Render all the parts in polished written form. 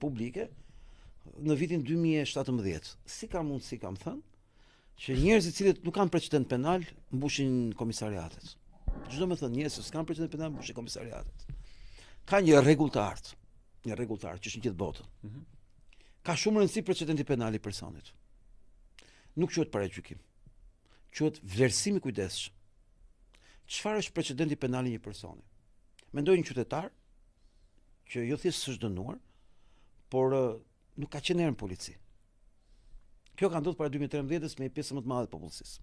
publike në vitin 2017. Si ka mundësi, kam thënë, që njerëzit cilët nuk kanë precedent penal mbushin komisariatet. Çdo më thënë njerëz që s'kan precedent penal mbushin komisariatet. Ka një rregull të artë, që është në gjithë botën. Ka shumë rëndësi precedenti penal i personit. Nuk quhet paragjykim. Quhet vlerësim i kujdesshëm. Çfarë është precedenti penal i një personi? Mendoj një qytetar që jo thjesht s'është dënuar, por nuk ka qenë herë në polici. Kjo ka ndodhur para 2013-s me një pjesë më të madhe të popullsisë.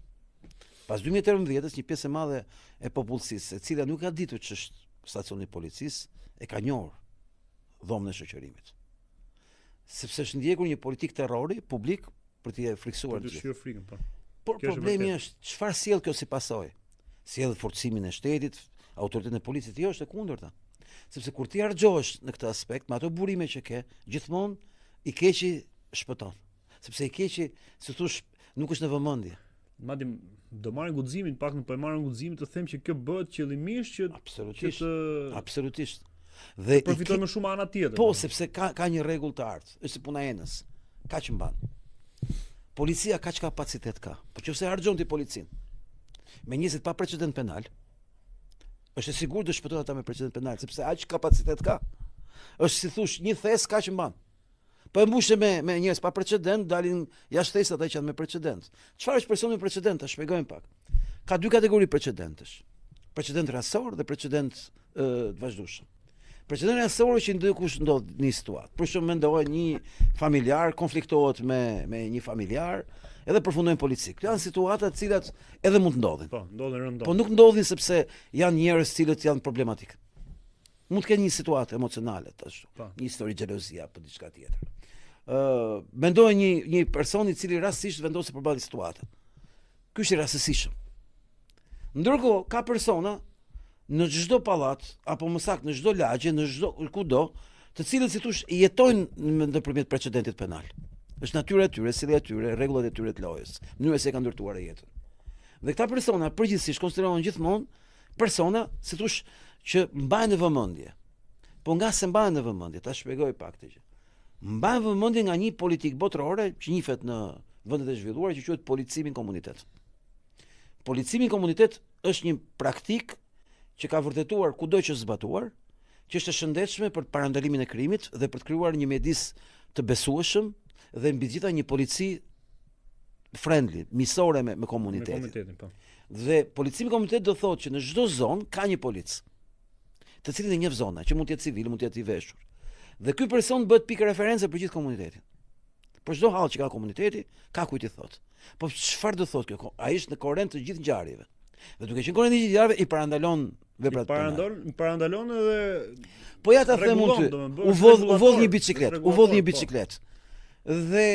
Pas 2013-s një pjesë e madhe e popullsisë, e cila nuk ka ditur ç'është stacioni i policisë, e ka njohur dhomën e shoqërimit. Sepse është ndjekur një politik terrori publik për t'i friksuar të gjithë. Frikën, po. Por problemi është çfarë sjell kjo si pasojë? Sjell forcimin e shtetit, autoritetin e policisë, jo, është e kundërta. Sepse kur ti harxhohesh në këtë aspekt, me ato burime që ke, gjithmonë i keqi shpëton. Sepse i keqi, si thosh, nuk është në vëmendje. Madje do marrin guximin, pak nuk po e marrin guximin të them që kjo bëhet qëllimisht që absolutisht. Dhe përfiton më shumë ana tjetër. Po, sepse ka një rregull të artë, është si puna enës. Kaq mban. Policia kaq kapacitet ka. Po nëse harxhon ti policinë me njerëz pa precedent penal, është e sigurt të shpëtojnë ata me precedent penal, sepse aq kapacitet ka. Është si thosh, një thes kaq mban. Po e mbushë me njerëz pa precedent, dalin jashtë thesat ata që janë me precedent. Çfarë është personi me precedent? Ta shpjegojmë pak. Ka dy kategori precedentësh. Precedent rasor dhe precedent të vazhdueshëm. Precedenti rasor që ndikush ndodh në një situatë. Për shembull, mendoj një familjar konfliktohet me një familjar, edhe përfundojnë polici. Këto janë situata të cilat edhe mund të ndodhin. Po, ndodhin rëndom. Po nuk ndodhin sepse janë njerëz cilët janë problematik. Mund të kenë një situatë emocionale tash, një histori xhelozia apo diçka tjetër. Mendoj një person i cili rastësisht vendoset përballë situatës. Ky është i rastësishëm. Ndërkohë ka persona në çdo pallat apo më saktë në çdo lagje, në çdo kudo, të cilët si thosh jetojnë nëpërmjet precedentit penal. Është natyra e tyre, sjellja e tyre, rregullat e tyre të lojës, mënyra se kanë ndërtuar jetën. Dhe këta persona përgjithsisht konsiderohen gjithmonë persona, si thosh, që mbajnë në vëmendje. Po nga se mbajnë në vëmendje, ta shpjegoj pak këtë gjë. Mbajnë vëmendje nga një politik botërore që njihet në vendet e zhvilluara që quhet policimi në komunitet. Policimi në komunitet është një praktikë që ka vërtetuar kudo që zbatuar, që është e shëndetshme për parandalimin e krimit dhe për të krijuar një mjedis të besueshëm dhe mbi gjitha një polici friendly, miqësore me komunitetin. Me komunitetin, po. Dhe policimi komunitet do thotë që në çdo zonë ka një polic, të cilin e njeh zona, që mund të jetë civil, mund të jetë i veshur. Dhe ky person bëhet pikë referencë për gjithë komunitetin. Për çdo hall që ka komuniteti, ka kujt i thotë. Po çfarë do thotë kjo? Ai është në korrent të gjithë ngjarjeve. Dhe duke qenë korrent të gjithë ngjarjeve i parandalon veprat penale. Parandalon edhe po ja ta them unë ty. U vodh një biçikletë. Dhe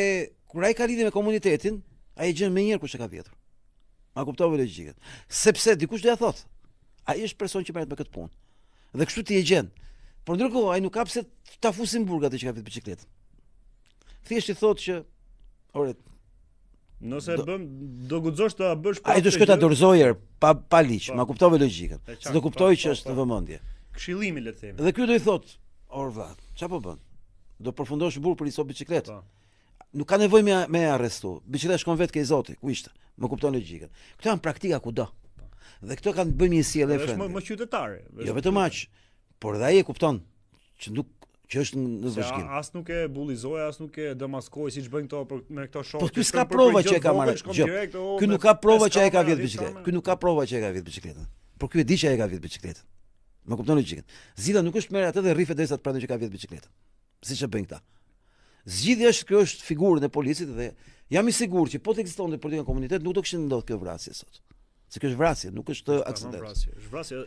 kur ai ka lidhje me komunitetin, ai e gjen menjëherë kush e ka vjetur. Ma kuptove logjikën. Sepse dikush do ja thotë, ai është person që merret me këtë punë. Dhe kështu ti e gjen. Por ndërkohë ai nuk ka pse ta fusin burg atë që ka vetë biçikletën. Thjesht i thotë që ore, nëse do guxosh ta bësh ai do shkoj ta dorëzojë pa liq, ma kuptove logjikën. Se do kuptoj që është në vëmendje. Këshillimi le të themi. Dhe ky do i thotë, orva, çfarë po bën? Do përfundosh burg për iso biçikletë. Nuk ka nevojë me arrestu. Biçikleta shkon vetë ke Zoti, ku ishte. Më kupton logjikën. Këto janë praktika kudo. Dhe këto kanë bëjmë një sjellje frene. Është më qytetare. Jo vetëm aq, por dhe ai e kupton që është në vëzhgim. As nuk e bullizoi, as nuk e demaskoi siç bëjnë këto me këto shokë. Po ky s'ka prova që e ka marrë. Ky nuk ka prova që ai ka vjet biçikletën. Ky nuk ka prova që ai ka vjet biçikletën. Por ky e di që ai ka vjet biçikletën. Më kupton logjikën. Zgjidhja nuk është merr atë dhe rrife derisa të pranojë që ka vjet biçikletën. Siç e bëjnë këta. Zgjidhja është kjo është figurën e policit dhe jam i sigurt që po të ekzistonte politika komunitet nuk do kishte ndodhur kjo vrasje sot. Se kjo është vrasje, nuk është aksident. Është vrasje.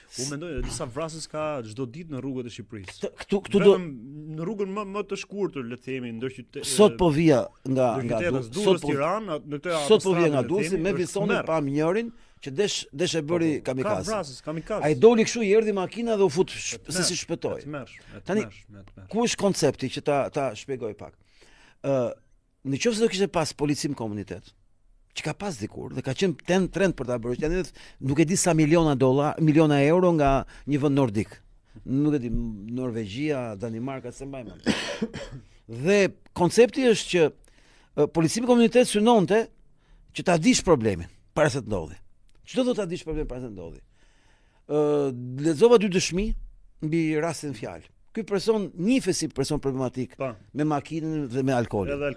Unë mendoj disa vrasjes ka çdo ditë në rrugët e Shqipërisë. Këtu do në rrugën më të shkurtër, le të themi, ndërqytet. Sot po vija nga Durrës Tiranë, në këtë sot po vija nga Durrësi me visonin pam njërin që desh e bëri kamikaze. Ka vrasjes, kamikaze. Ai doli kështu i erdhi makina dhe u fut si shpëtoi. Tani ku është koncepti që ta shpjegoj pak. Nëse do kishte pas policim komunitet, që ka pas dikur dhe ka qenë trend për ta bërë, janë nuk e di sa miliona euro nga një vend nordik. nuk e di, Norvegjia, Danimarka, se mbaj mend. Dhe koncepti është që policimi komunitet synonte që ta dish problemin para se të ndodhi. Çdo do ta dish problemin para se të ndodhi. Lexova 2 dëshmi mbi rastin fjalë. Ky person njihet si person problematik me makinën dhe me alkoolin.